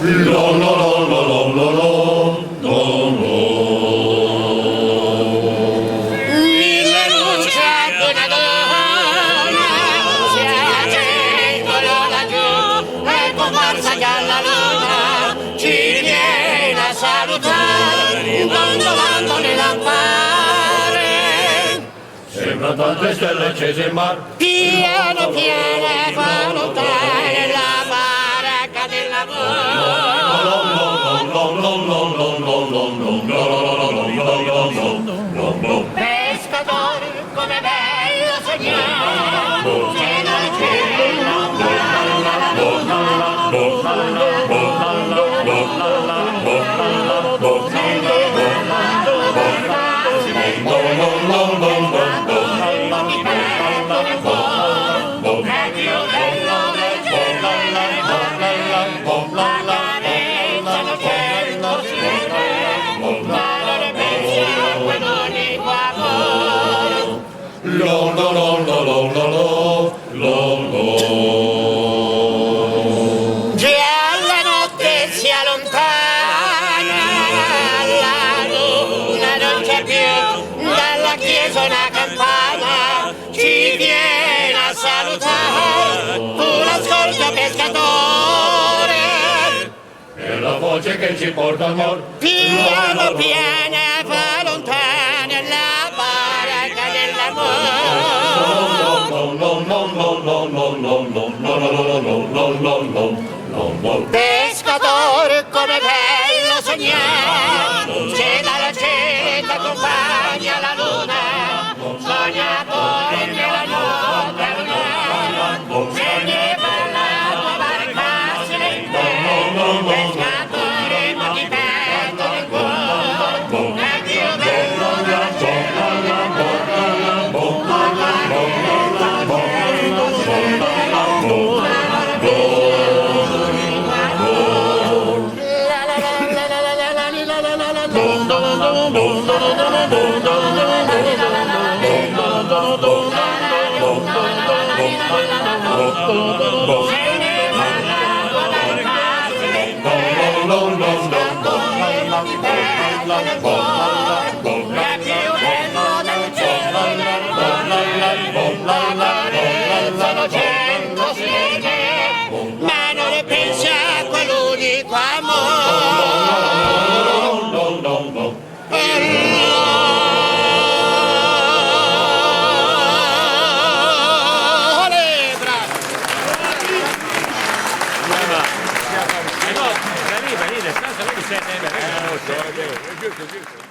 Lo, lo, lo, lo, lo, lo, lo, lo, lo. Mille luci ad una donna si accendono laggiù e comparsa che alla luna ci viene a salutare dondolando le lampare. Sembra tante stelle accese in mar. Piano piano fa lontane la baracca del lavoro. Pescatori, come bello sognare, c'è la cielo, Lo, lo, lo, lo, lo, lo, lo, lo. già la notte si allontana, la luna non c'è più, dalla chiesa una campana ci viene a salutare, tu l'ascolta pescatore, È la voce che ci porta al mor. piano piano fa lontana la baracca dell'amore. Pescatore, come bello sognare, c'è dalla cielo accompagna la luna, sognatore nella notte lunare, se ne parla tua barca si lente, pescatore ma ti pento nel cuore, è più bello della cielo. Ma non ne pensa a quell'unico amore. Bravo! No, da lì, descansa, vedi se è giusto.